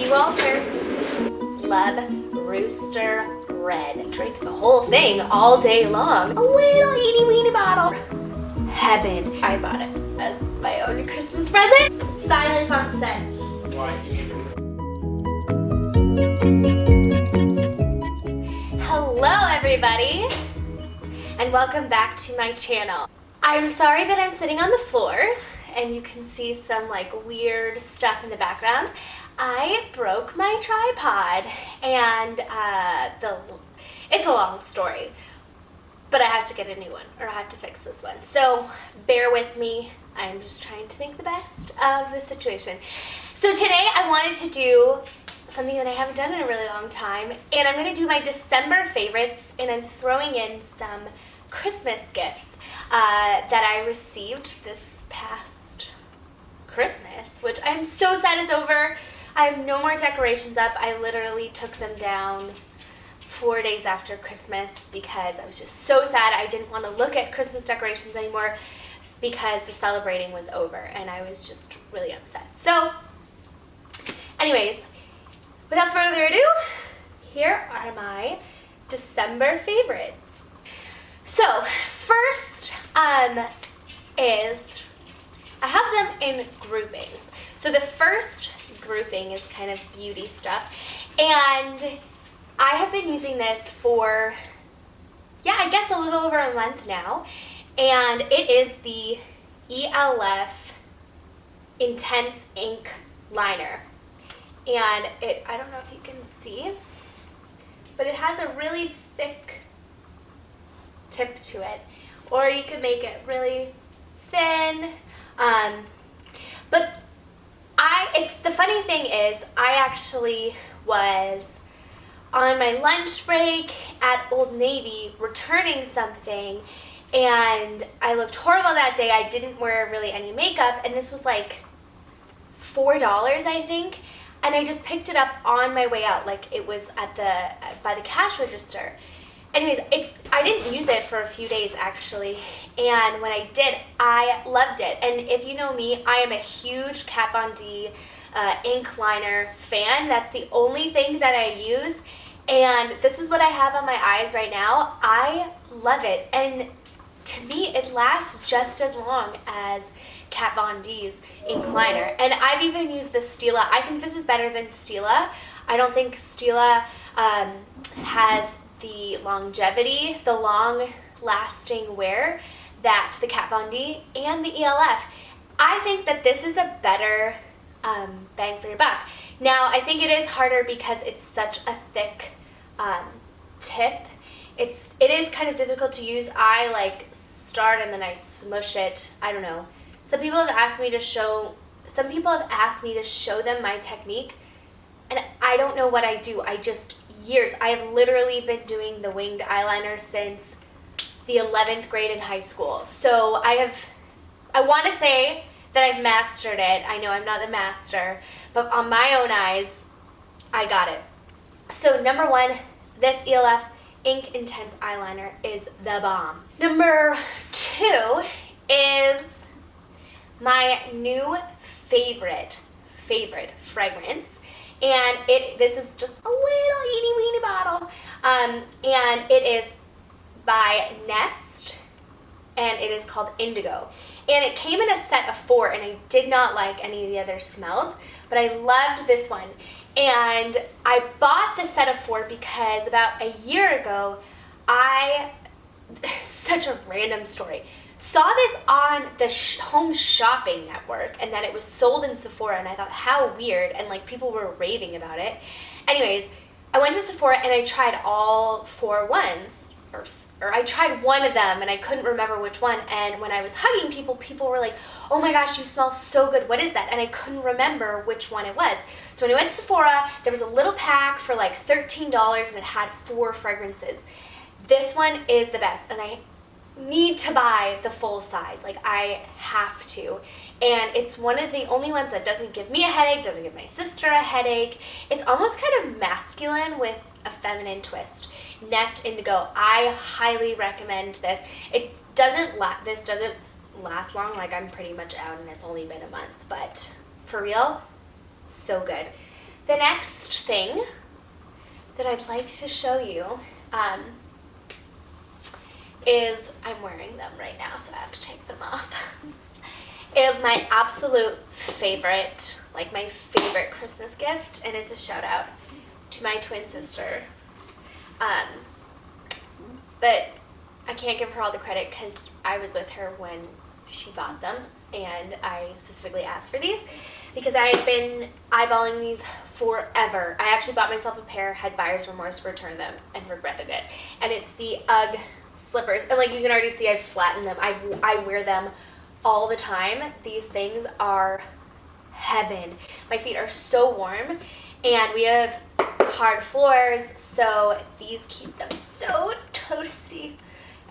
Walter. Love Rooster Red. Drink the whole thing all day long. A little eeny weeny bottle. Heaven. I bought it as my own Christmas present. Silence on set. Hello everybody, and welcome back to my channel. I'm sorry that I'm sitting on the floor and you can see some like weird stuff in the background. I broke my tripod and it's a long story, but I have to get a new one, or I have to fix this one. So bear with me. I'm just trying to make the best of the situation. So today I wanted to do something that I haven't done in a really long time, and I'm going to do my December favorites, and I'm throwing in some Christmas gifts that I received this past Christmas, which I'm so sad is over. I have no more decorations up. I literally took them down 4 days after Christmas because I was just so sad. I didn't want to look at Christmas decorations anymore because the celebrating was over, and I was just really upset. So anyways, without further ado, here are my December favorites. So first is, I have them in groupings. So the first grouping is kind of beauty stuff, and I have been using this for, yeah, I guess a little over a month now, and it is the ELF Intense Ink Liner. And I don't know if you can see, but it has a really thick tip to it, or you could make it really thin. But the funny thing is, I actually was on my lunch break at Old Navy returning something, and I looked horrible that day. I didn't wear really any makeup, and this was like $4, I think. And I just picked it up on my way out, like it was at by the cash register. Anyways, I didn't use it for a few days actually, and when I did, I loved it. And if you know me, I am a huge Kat Von D ink liner fan. That's the only thing that I use, and this is what I have on my eyes right now. I love it, and to me, it lasts just as long as Kat Von D's ink liner. And I've even used the Stila. I think this is better than Stila. I don't think Stila has the longevity, the long-lasting wear that the Kat Von D and the ELF. I think that this is a better bang for your buck. Now, I think it is harder because it's such a thick tip. It is kind of difficult to use. I like start and then I smush it. I don't know. Some people have asked me to show them my technique, and I don't know what I do. Years. I have literally been doing the winged eyeliner since the 11th grade in high school. So I want to say that I've mastered it. I know I'm not the master, but on my own eyes, I got it. So number one, this ELF Ink Intense Eyeliner is the bomb. Number two is my new favorite fragrance, and this is just a little eeny weeny bottle, and it is by Nest, and it is called Indigo, and it came in a set of 4, and I did not like any of the other smells, but I loved this one. And I bought the set of 4 because about a year ago, such a random story, saw this on the Home Shopping Network, and that it was sold in Sephora, and I thought, how weird, and like people were raving about it. Anyways, I went to Sephora and I tried all 4 ones, or I tried one of them and I couldn't remember which one, and when I was hugging people, people were like, oh my gosh, you smell so good, what is that? And I couldn't remember which one it was. So when I went to Sephora, there was a little pack for like $13, and it had 4 fragrances. This one is the best, and I need to buy the full size. Like, I have to. And it's one of the only ones that doesn't give me a headache, doesn't give my sister a headache. It's almost kind of masculine with a feminine twist. Nest Indigo. I highly recommend this. This doesn't last long. Like, I'm pretty much out and it's only been a month, but for real, so good. The next thing that I'd like to show you is, I'm wearing them right now, so I have to take them off, is my absolute favorite, like my favorite Christmas gift, and it's a shout out to my twin sister. But I can't give her all the credit because I was with her when she bought them, and I specifically asked for these because I had been eyeballing these forever. I actually bought myself a pair, had buyer's remorse, returned them, and regretted it. And it's the UGG slippers, and like you can already see, I've flattened them. I wear them all the time. These things are heaven. My feet are so warm, and we have hard floors, so these keep them so toasty.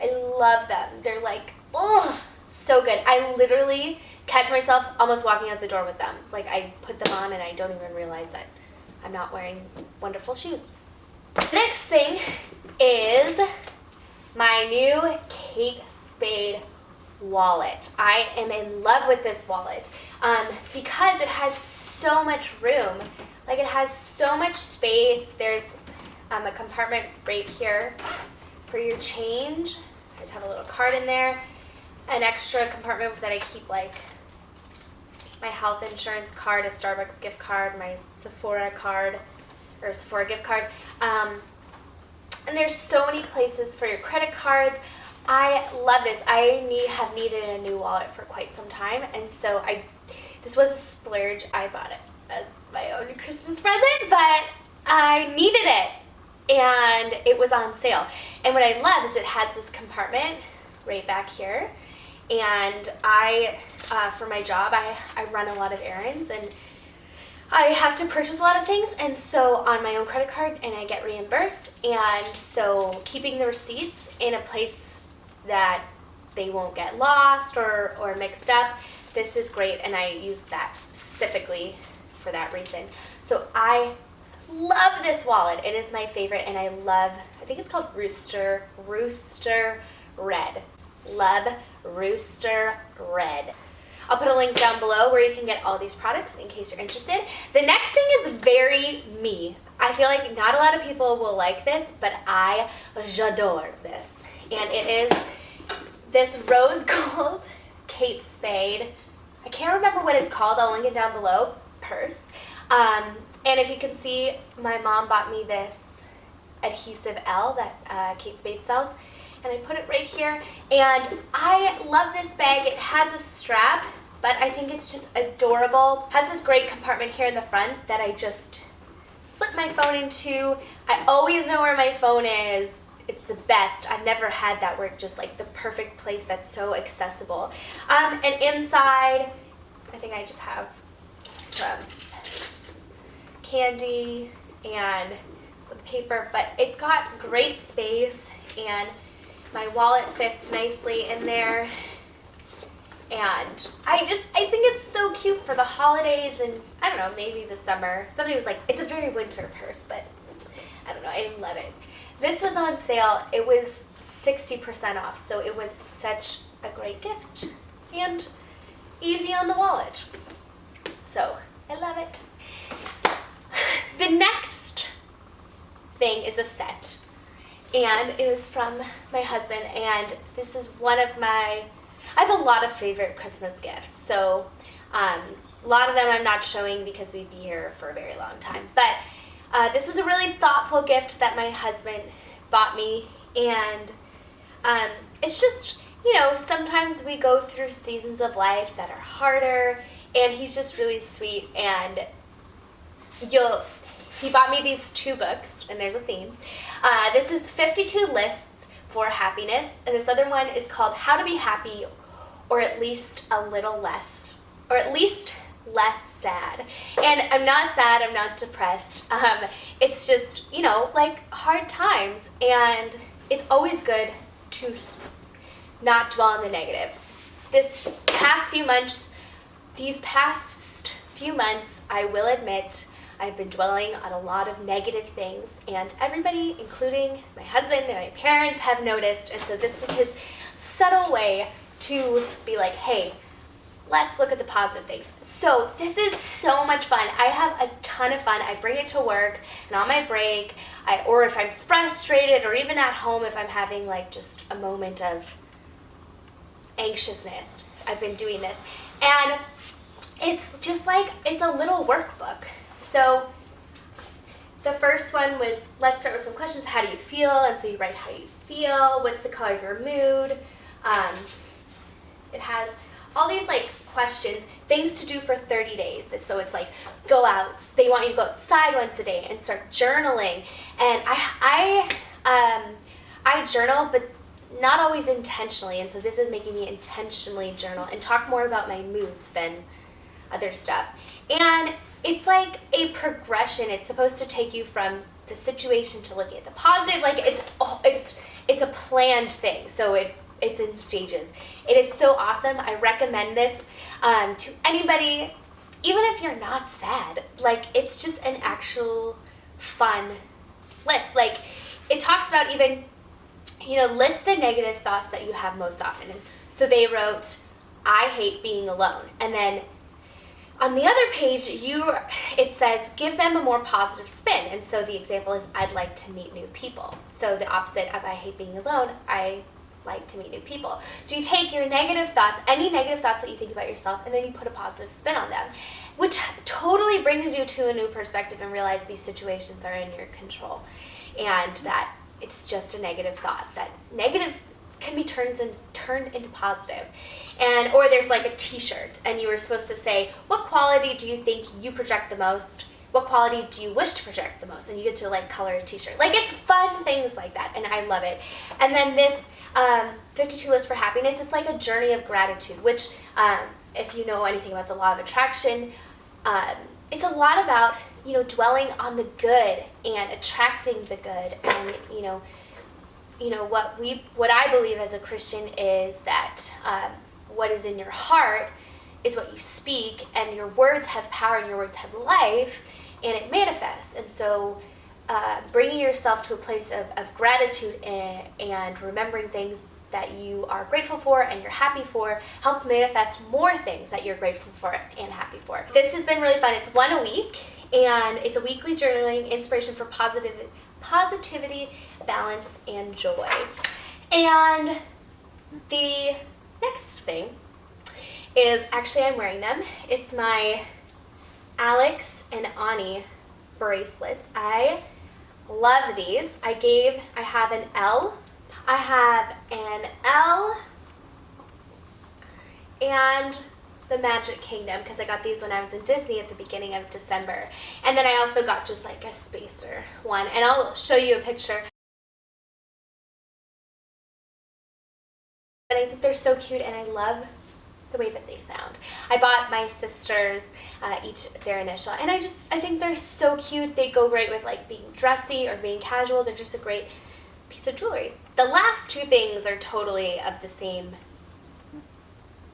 I love them. They're like, oh, so good. I literally catch myself almost walking out the door with them. Like, I put them on and I don't even realize that I'm not wearing wonderful shoes. The next thing is my new Kate Spade wallet. I am in love with this wallet because it has so much room. Like, it has so much space. There's a compartment right here for your change. I just have a little card in there. An extra compartment that I keep like my health insurance card, a Starbucks gift card, my Sephora card, or Sephora gift card. And there's so many places for your credit cards. I love this. I have needed a new wallet for quite some time, and so this was a splurge. I bought it as my own Christmas present, but I needed it, and it was on sale. And what I love is it has this compartment right back here, and for my job, I run a lot of errands, and I have to purchase a lot of things, and so on my own credit card, and I get reimbursed, and so keeping the receipts in a place that they won't get lost or mixed up, this is great, and I use that specifically for that reason. So I love this wallet. It is my favorite, and I think it's called Rooster Red. Love Rooster Red. I'll put a link down below where you can get all these products in case you're interested. The next thing is very me. I feel like not a lot of people will like this, but j'adore this. And it is this rose gold Kate Spade. I can't remember what it's called. I'll link it down below. Purse. And if you can see, my mom bought me this adhesive L that Kate Spade sells, and I put it right here, and I love this bag. It has a strap, but I think it's just adorable. It has this great compartment here in the front that I just slip my phone into. I always know where my phone is. It's the best. I've never had that where it's just like the perfect place that's so accessible. And inside, I think I just have some candy and some paper, but it's got great space, and my wallet fits nicely in there, and I think it's so cute for the holidays, and I don't know, maybe the summer. Somebody was like, it's a very winter purse, but I don't know, I love it. This was on sale. It was 60% off, so it was such a great gift and easy on the wallet. So I love it. The next thing is a set, and it was from my husband, and this is one of I have a lot of favorite Christmas gifts, so a lot of them I'm not showing because we'd be here for a very long time, but this was a really thoughtful gift that my husband bought me, and it's just, you know, sometimes we go through seasons of life that are harder, and he's just really sweet, and he bought me these 2 books, and there's a theme. This is 52 Lists for Happiness, and this other one is called How to Be Happy, or at least a little less, or at least less sad. And I'm not sad, I'm not depressed. It's just, you know, like hard times, and it's always good to not dwell on the negative. These past few months, I will admit, I've been dwelling on a lot of negative things, and everybody, including my husband and my parents, have noticed, and so this was his subtle way to be like, hey, let's look at the positive things. So this is so much fun. I have a ton of fun. I bring it to work and on my break, or if I'm frustrated, or even at home if I'm having like just a moment of anxiousness. I've been doing this. And it's just like, it's a little workbook. So the first one was, let's start with some questions. How do you feel? And so you write how you feel. What's the color of your mood? It has all these like questions, things to do for 30 days. So it's like, go out. They want you to go outside once a day and start journaling. And I journal, but not always intentionally. And so this is making me intentionally journal and talk more about my moods than other stuff. And it's like a progression. It's supposed to take you from the situation to looking at the positive. Like it's a planned thing. So it's in stages. It is so awesome. I recommend this to anybody, even if you're not sad. Like, it's just an actual fun list. Like, it talks about even, list the negative thoughts that you have most often. And so they wrote, I hate being alone. And then on the other page, it says, give them a more positive spin. And so the example is, I'd like to meet new people. So the opposite of I hate being alone, I like to meet new people. So you take your negative thoughts, any negative thoughts that you think about yourself, and then you put a positive spin on them, which totally brings you to a new perspective and realize these situations are in your control, and that it's just a negative thought. That negative can be turned into positive. And or there's like a t-shirt, and you were supposed to say, what quality do you think you project the most? What quality do you wish to project the most? And you get to like color a t-shirt. Like, it's fun things like that, and I love it. And then this 52 list for happiness, it's like a journey of gratitude, which if you know anything about the law of attraction, it's a lot about, dwelling on the good and attracting the good. And, what I believe as a Christian is that what is in your heart is what you speak, and your words have power, and your words have life, and it manifests. And so bringing yourself to a place of gratitude and remembering things that you are grateful for and you're happy for helps manifest more things that you're grateful for and happy for. This has been really fun. It's one a week, and it's a weekly journaling inspiration for positivity, balance, and joy. And the next thing is, actually I'm wearing them. It's my Alex and Ani bracelets. I love these. I have an L. I have an L and the Magic Kingdom, because I got these when I was in Disney at the beginning of December. And then I also got just like a spacer one, and I'll show you a picture. But I think they're so cute, and I love the way that they sound. I bought my sisters each their initial, and I think they're so cute. They go great with like being dressy or being casual. They're just a great piece of jewelry. The last two things are totally of the same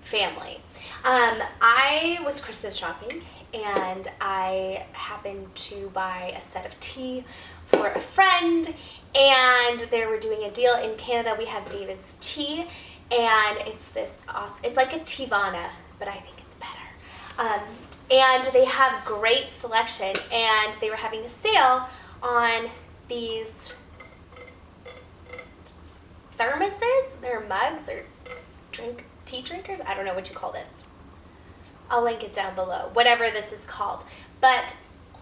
family. I was Christmas shopping, and I happened to buy a set of tea for a friend, and they were doing a deal in Canada. We have David's tea, and it's this awesome, it's like a Tivana, but I think it's better. And they have great selection, and they were having a sale on these thermoses. They're mugs or tea drinkers. I don't know what you call this. I'll link it down below, whatever this is called. But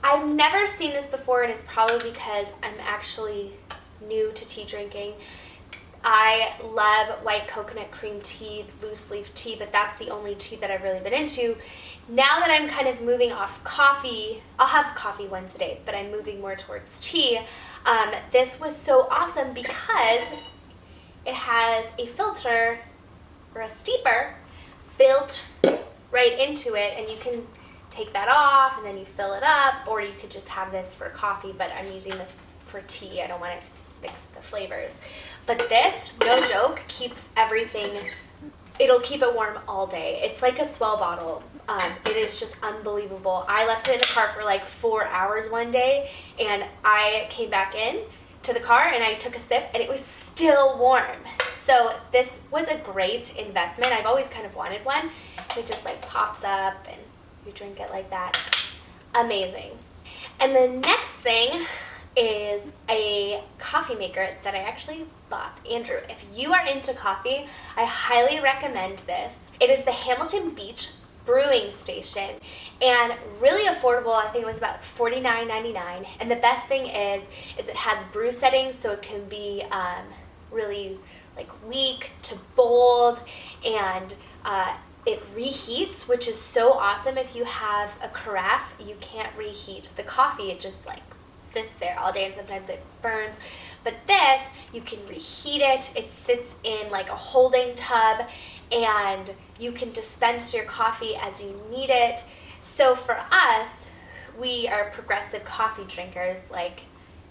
I've never seen this before, and it's probably because I'm actually new to tea drinking. I love white coconut cream tea, loose leaf tea, but that's the only tea that I've really been into. Now that I'm kind of moving off coffee, I'll have coffee once a day, but I'm moving more towards tea. This was so awesome because it has a filter or a steeper built right into it, and you can take that off and then you fill it up, or you could just have this for coffee, but I'm using this for tea. I don't want to mix the flavors. But this, no joke, keeps everything, it'll keep it warm all day. It's like a Swell bottle. It is just unbelievable. I left it in the car for like 4 hours one day, and I came back in to the car and I took a sip, and it was still warm. So this was a great investment. I've always kind of wanted one. It just like pops up and you drink it like that. Amazing. And the next thing is a coffee maker that I actually bought. Andrew, if you are into coffee, I highly recommend this. It is the Hamilton Beach Brewing Station, and really affordable. I think it was about $49.99. And the best thing is it has brew settings, so it can be really like weak to bold, and it reheats, which is so awesome. If you have a carafe, you can't reheat the coffee. It just like sits there all day, and sometimes it burns. But this, you can reheat it. It sits in like a holding tub, and you can dispense your coffee as you need it. So for us, we are progressive coffee drinkers. Like,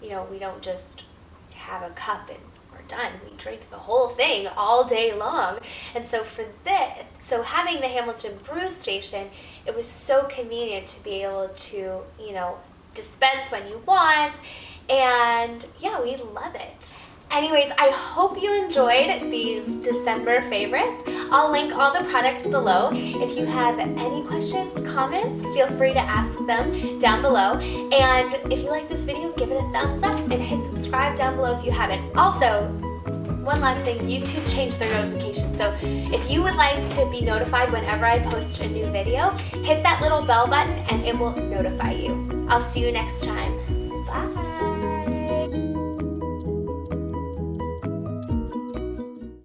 you know, we don't just have a cup and we're done. We drink the whole thing all day long. And so for this, so having the Hamilton Brew Station, it was so convenient to be able to, you know, dispense when you want. And yeah, we love it. Anyways, I hope you enjoyed these December favorites. I'll link all the products below. If you have any questions, comments, feel free to ask them down below. And if you like this video, give it a thumbs up and hit subscribe down below if you haven't. Also, one last thing, YouTube changed their notifications. So if you would like to be notified whenever I post a new video, hit that little bell button and it will notify you. I'll see you next time. Bye.